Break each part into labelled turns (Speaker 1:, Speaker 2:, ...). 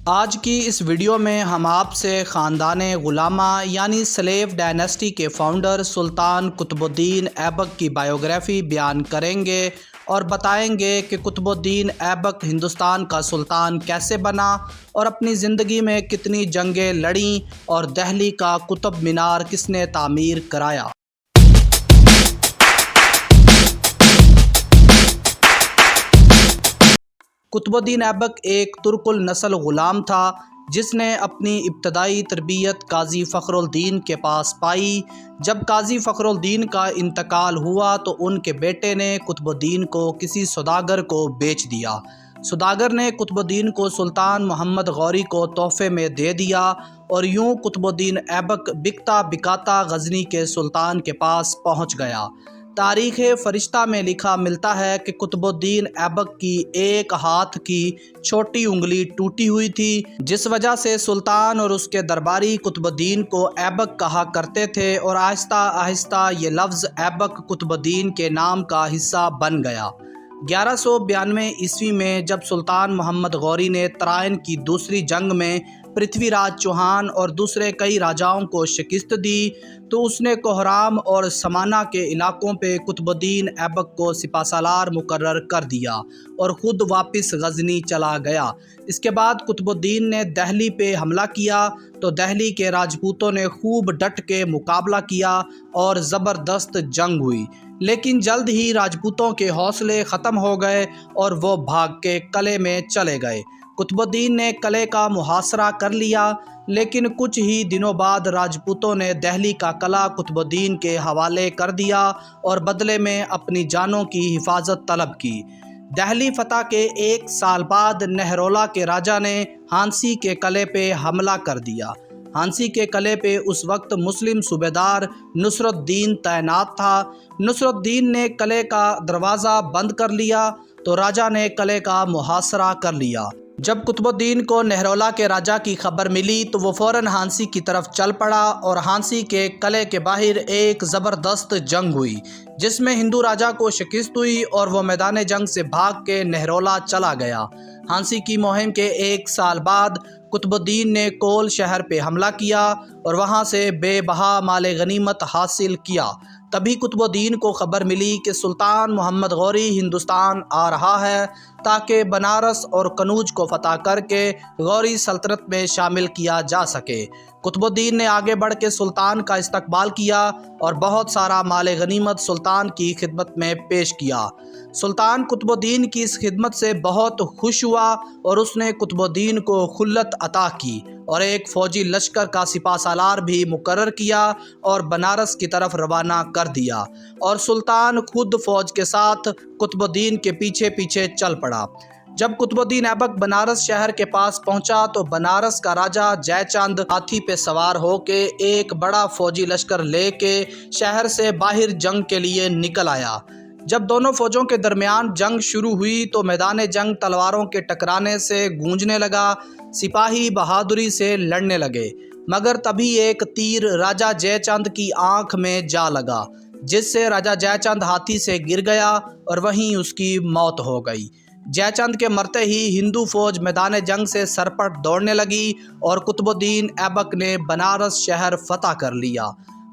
Speaker 1: آج کی اس ویڈیو میں ہم آپ سے خاندان غلامہ یعنی سلیو ڈائناسٹی کے فاؤنڈر سلطان قطب الدین ایبک کی بائیوگرافی بیان کریں گے اور بتائیں گے کہ قطب الدین ایبک ہندوستان کا سلطان کیسے بنا اور اپنی زندگی میں کتنی جنگیں لڑیں اور دہلی کا قطب مینار کس نے تعمیر کرایا۔ قطب الدین ایبک ایک ترک النسل غلام تھا جس نے اپنی ابتدائی تربیت قاضی فخر الدین کے پاس پائی۔ جب قاضی فخر الدین کا انتقال ہوا تو ان کے بیٹے نے قطب الدین کو کسی سوداگر کو بیچ دیا۔ سوداگر نے قطب الدین کو سلطان محمد غوری کو تحفے میں دے دیا اور یوں قطب الدین ایبک بکتا بکاتا غزنی کے سلطان کے پاس پہنچ گیا۔ تاریخ فرشتہ میں لکھا ملتا ہے کہ قطب الدین ایبک کی ایک ہاتھ کی چھوٹی انگلی ٹوٹی ہوئی تھی، جس وجہ سے سلطان اور اس کے درباری قطب الدین کو ایبک کہا کرتے تھے اور آہستہ آہستہ یہ لفظ ایبک قطب الدین کے نام کا حصہ بن گیا۔ 1192 عیسوی میں جب سلطان محمد غوری نے ترائن کی دوسری جنگ میں پرتھوی راج چوہان اور دوسرے کئی راجاؤں کو شکست دی تو اس نے کوہرام اور سمانہ کے علاقوں پہ قطب الدین ایبک کو سپہ سالار مقرر کر دیا اور خود واپس غزنی چلا گیا۔ اس کے بعد قطب الدین نے دہلی پہ حملہ کیا تو دہلی کے راجپوتوں نے خوب ڈٹ کے مقابلہ کیا اور زبردست جنگ ہوئی، لیکن جلد ہی راجپوتوں کے حوصلے ختم ہو گئے اور وہ بھاگ کے قلعے میں چلے گئے۔ قطب الدین نے قلعے کا محاصرہ کر لیا، لیکن کچھ ہی دنوں بعد راجپوتوں نے دہلی کا قلعہ قطب الدین کے حوالے کر دیا اور بدلے میں اپنی جانوں کی حفاظت طلب کی۔ دہلی فتح کے ایک سال بعد نہرولا کے راجا نے ہانسی کے قلعے پہ حملہ کر دیا۔ ہانسی کے قلعے پہ اس وقت مسلم صوبیدار نصرت الدین تعینات تھا۔ نصرت الدین نے قلعے کا دروازہ بند کر لیا تو راجا نے قلعے کا محاصرہ کر لیا۔ جب قطب الدین کو نہرولا کے راجا کی خبر ملی تو وہ فوراً ہانسی کی طرف چل پڑا اور ہانسی کے قلعے کے باہر ایک زبردست جنگ ہوئی جس میں ہندو راجا کو شکست ہوئی اور وہ میدان جنگ سے بھاگ کے نہرولا چلا گیا۔ ہانسی کی مہم کے ایک سال بعد قطب الدین نے کول شہر پہ حملہ کیا اور وہاں سے بے بہا مال غنیمت حاصل کیا۔ تبھی قطب الدین کو خبر ملی کہ سلطان محمد غوری ہندوستان آ رہا ہے تاکہ بنارس اور کنوج کو فتح کر کے غوری سلطنت میں شامل کیا جا سکے۔ قطب الدین نے آگے بڑھ کے سلطان کا استقبال کیا اور بہت سارا مال غنیمت سلطان کی خدمت میں پیش کیا۔ سلطان قطب الدین کی اس خدمت سے بہت خوش ہوا اور اس نے قطب الدین کو خلت عطا کی اور ایک فوجی لشکر کا سپہ سالار بھی مقرر کیا اور بنارس کی طرف روانہ کر دیا اور سلطان خود فوج کے ساتھ قطب الدین کے پیچھے پیچھے چل پڑا۔ جب قطب الدین ایبک بنارس شہر کے پاس پہنچا تو بنارس کا راجا جے چند ہاتھی پہ سوار ہو کے ایک بڑا فوجی لشکر لے کے شہر سے باہر جنگ کے لیے نکل آیا۔ جب دونوں فوجوں کے درمیان جنگ شروع ہوئی تو میدان جنگ تلواروں کے ٹکرانے سے گونجنے لگا، سپاہی بہادری سے لڑنے لگے، مگر تبھی ایک تیر راجا جے چند کی آنکھ میں جا لگا جس سے راجا جے چند ہاتھی سے گر گیا اور وہیں اس کی موت ہو گئی۔ جے چند کے مرتے ہی ہندو فوج میدان جنگ سے سرپٹ دوڑنے لگی اور قطب الدین ایبک نے بنارس شہر فتح کر لیا۔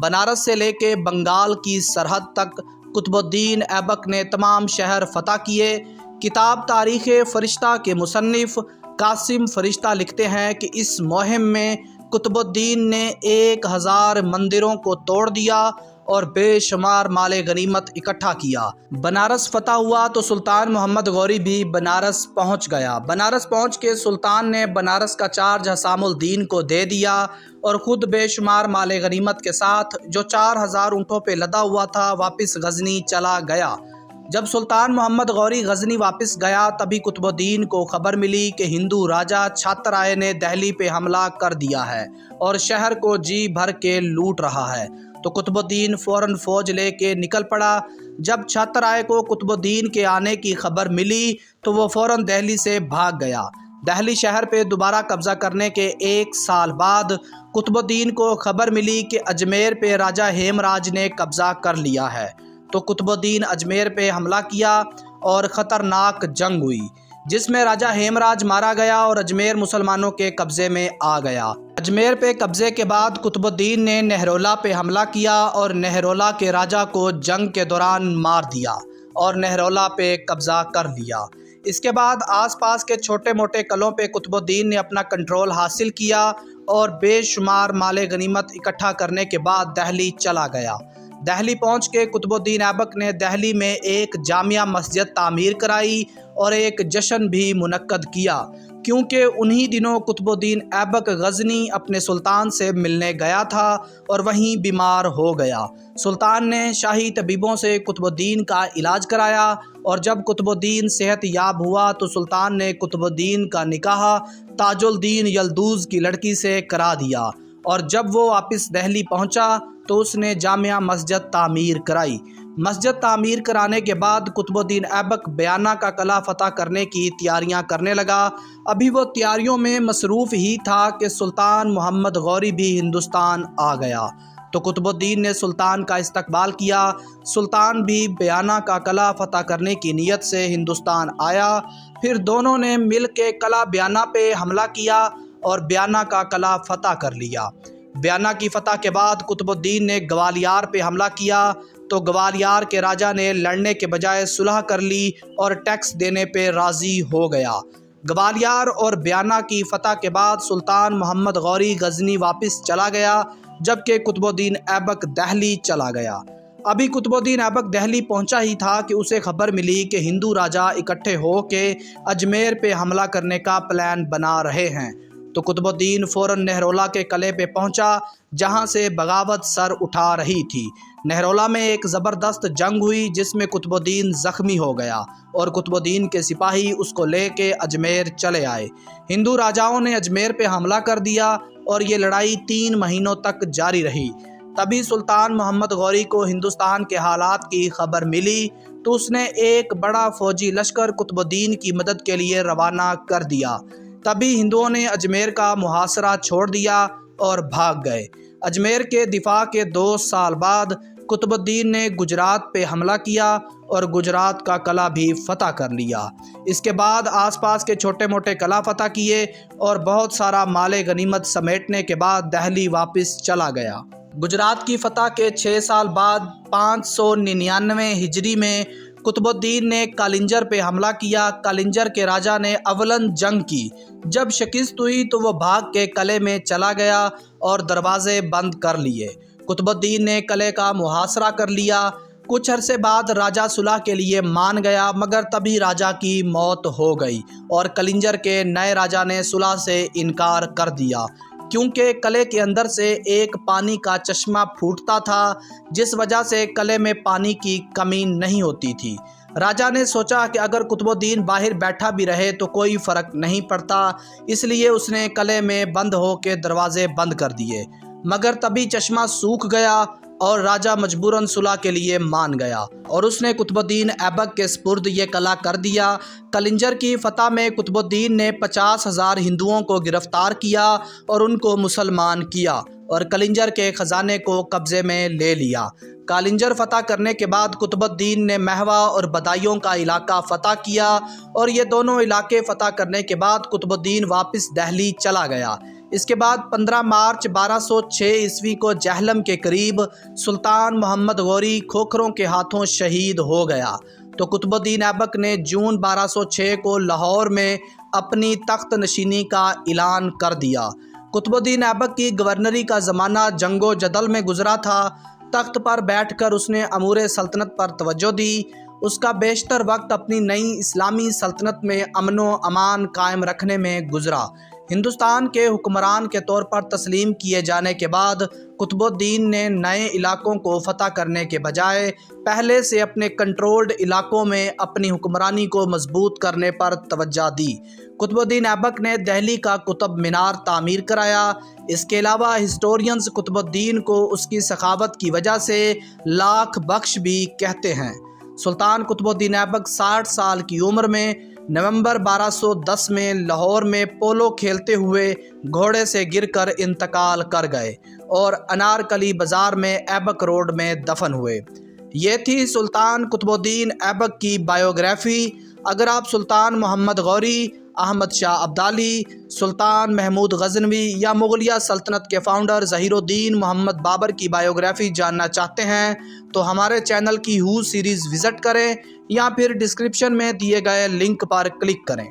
Speaker 1: بنارس سے لے کے بنگال کی سرحد تک قطب الدین ایبک نے تمام شہر فتح کیے۔ کتاب تاریخ فرشتہ کے مصنف قاسم فرشتہ لکھتے ہیں کہ اس مہم میں قطب الدین نے 1000 مندروں کو توڑ دیا اور بے شمار مال غنیمت اکٹھا کیا۔ بنارس فتح ہوا تو سلطان محمد غوری بھی بنارس پہنچ گیا۔ بنارس پہنچ کے سلطان نے بنارس کا چارج حسام الدین کو دے دیا اور خود بے شمار مال غنیمت کے ساتھ جو 4000 اونٹوں پہ لدا ہوا تھا واپس غزنی چلا گیا۔ جب سلطان محمد غوری غزنی واپس گیا تبھی قطب الدین کو خبر ملی کہ ہندو راجا چھاتر رائے نے دہلی پہ حملہ کر دیا ہے اور شہر کو جی بھر کے لوٹ رہا ہے، تو قطب الدین فوراً فوج لے کے نکل پڑا۔ جب چھاتر رائے کو قطب الدین کے آنے کی خبر ملی تو وہ فوراً دہلی سے بھاگ گیا۔ دہلی شہر پہ دوبارہ قبضہ کرنے کے ایک سال بعد قطب الدین کو خبر ملی کہ اجمیر پہ راجا ہیم راج نے قبضہ کر لیا ہے، تو قطب الدین اجمیر پہ حملہ کیا اور خطرناک جنگ ہوئی۔ جس میں راجہ ہیمراج مارا گیا اور اجمیر مسلمانوں کے قبضے میں آ گیا۔ اجمیر پہ قبضے کے بعد قطب الدین نے نہرولا پہ حملہ کیا اور نہرولا کے راجہ کو جنگ کے دوران مار دیا اور نہرولا پہ قبضہ کر لیا۔ اس کے بعد آس پاس کے چھوٹے موٹے قلعوں پہ قطب الدین نے اپنا کنٹرول حاصل کیا اور بے شمار مال غنیمت اکٹھا کرنے کے بعد دہلی چلا گیا۔ دہلی پہنچ کے قطب الدین ایبک نے دہلی میں ایک جامع مسجد تعمیر کرائی اور ایک جشن بھی منعقد کیا، کیونکہ انہی دنوں قطب الدین ایبک غزنی اپنے سلطان سے ملنے گیا تھا اور وہیں بیمار ہو گیا۔ سلطان نے شاہی طبیبوں سے قطب الدین کا علاج کرایا اور جب قطب الدین صحت یاب ہوا تو سلطان نے قطب الدین کا نکاح تاج الدین یلدوز کی لڑکی سے کرا دیا، اور جب وہ واپس دہلی پہنچا تو اس نے جامع مسجد تعمیر کرائی۔ مسجد تعمیر کرانے کے بعد قطب الدین ایبک بیانہ کا قلعہ فتح کرنے کی تیاریاں کرنے لگا۔ ابھی وہ تیاریوں میں مصروف ہی تھا کہ سلطان محمد غوری بھی ہندوستان آ گیا، تو قطب الدین نے سلطان کا استقبال کیا۔ سلطان بھی بیانہ کا قلعہ فتح کرنے کی نیت سے ہندوستان آیا۔ پھر دونوں نے مل کے قلعہ بیانہ پہ حملہ کیا اور بیانہ کا قلعہ فتح کر لیا۔ بیانہ کی فتح کے بعد قطب الدین نے گوالیار پہ حملہ کیا تو گوالیار کے راجہ نے لڑنے کے بجائے صلح کر لی اور ٹیکس دینے پہ راضی ہو گیا۔ گوالیار اور بیانہ کی فتح کے بعد سلطان محمد غوری غزنی واپس چلا گیا، جبکہ قطب الدین ایبک دہلی چلا گیا۔ ابھی قطب الدین ایبک دہلی پہنچا ہی تھا کہ اسے خبر ملی کہ ہندو راجہ اکٹھے ہو کے اجمیر پہ حملہ کرنے کا پلان بنا رہے ہیں، تو قطب الدین فوراً نہرولا کے قلعے پہ پہنچا، جہاں سے بغاوت سر اٹھا رہی تھی۔ نہرولا میں ایک زبردست جنگ ہوئی جس میں قطب الدین زخمی ہو گیا اور قطب الدین کے سپاہی اس کو لے کے اجمیر چلے آئے۔ ہندو راجاؤں نے اجمیر پہ حملہ کر دیا اور یہ لڑائی 3 مہینوں تک جاری رہی۔ تبھی سلطان محمد غوری کو ہندوستان کے حالات کی خبر ملی تو اس نے ایک بڑا فوجی لشکر قطب الدین کی مدد کے لیے روانہ کر دیا۔ تبھی ہندوؤں نے اجمیر کا محاصرہ چھوڑ دیا اور بھاگ گئے۔ اجمیر کے دفاع کے 2 سال بعد قطب الدین نے گجرات پہ حملہ کیا اور گجرات کا قلعہ بھی فتح کر لیا۔ اس کے بعد آس پاس کے چھوٹے موٹے قلعہ فتح کیے اور بہت سارا مال غنیمت سمیٹنے کے بعد دہلی واپس چلا گیا۔ گجرات کی فتح کے 6 سال بعد 599 ہجری میں قطب الدین نے کالنجر پہ حملہ کیا۔ کالنجر کے راجہ نے اولن جنگ کی۔ جب شکست ہوئی تو وہ بھاگ کے قلعے میں چلا گیا اور دروازے بند کر لیے۔ قطب الدین نے قلعے کا محاصرہ کر لیا۔ کچھ عرصے بعد راجہ صلح کے لیے مان گیا، مگر تبھی راجہ کی موت ہو گئی اور کالنجر کے نئے راجہ نے صلح سے انکار کر دیا، کیونکہ قلعے کے اندر سے ایک پانی کا چشمہ پھوٹتا تھا، جس وجہ سے قلعے میں پانی کی کمی نہیں ہوتی تھی۔ راجہ نے سوچا کہ اگر قطب الدین باہر بیٹھا بھی رہے تو کوئی فرق نہیں پڑتا، اس لیے اس نے قلعے میں بند ہو کے دروازے بند کر دیے، مگر تبھی چشمہ سوکھ گیا اور راجہ مجبوراً صلح کے لیے مان گیا اور اس نے قطب الدین ایبک کے سپرد یہ قلعہ کر دیا۔ کالنجر کی فتح میں قطب الدین نے 50,000 ہندوؤں کو گرفتار کیا اور ان کو مسلمان کیا اور کالنجر کے خزانے کو قبضے میں لے لیا۔ کالنجر فتح کرنے کے بعد قطب الدین نے مہوا اور بدایوں کا علاقہ فتح کیا اور یہ دونوں علاقے فتح کرنے کے بعد قطب الدین واپس دہلی چلا گیا۔ اس کے بعد 15 مارچ 1206 عیسوی کو جہلم کے قریب سلطان محمد غوری کھوکھروں کے ہاتھوں شہید ہو گیا، تو قطب الدین ایبک نے جون 1206 کو لاہور میں اپنی تخت نشینی کا اعلان کر دیا۔ قطب الدین ایبک کی گورنری کا زمانہ جنگ و جدل میں گزرا تھا۔ تخت پر بیٹھ کر اس نے امور سلطنت پر توجہ دی۔ اس کا بیشتر وقت اپنی نئی اسلامی سلطنت میں امن و امان قائم رکھنے میں گزرا۔ ہندوستان کے حکمران کے طور پر تسلیم کیے جانے کے بعد قطب الدین نے نئے علاقوں کو فتح کرنے کے بجائے پہلے سے اپنے کنٹرولڈ علاقوں میں اپنی حکمرانی کو مضبوط کرنے پر توجہ دی۔ قطب الدین ایبک نے دہلی کا قطب مینار تعمیر کرایا۔ اس کے علاوہ ہسٹورینز قطب الدین کو اس کی سخاوت کی وجہ سے لاکھ بخش بھی کہتے ہیں۔ سلطان قطب الدین ایبک 60 سال کی عمر میں نومبر 1210 میں لاہور میں پولو کھیلتے ہوئے گھوڑے سے گر کر انتقال کر گئے اور انارکلی بازار میں ایبک روڈ میں دفن ہوئے۔ یہ تھی سلطان قطب الدین ایبک کی بائیوگرافی۔ اگر آپ سلطان محمد غوری، احمد شاہ ابدالی، سلطان محمود غزنوی یا مغلیہ سلطنت کے فاؤنڈر ظہیر الدین محمد بابر کی بائیوگرافی جاننا چاہتے ہیں تو ہمارے چینل کی ہو سیریز وزٹ کریں یا پھر ڈسکرپشن میں دیے گئے لنک پر کلک کریں۔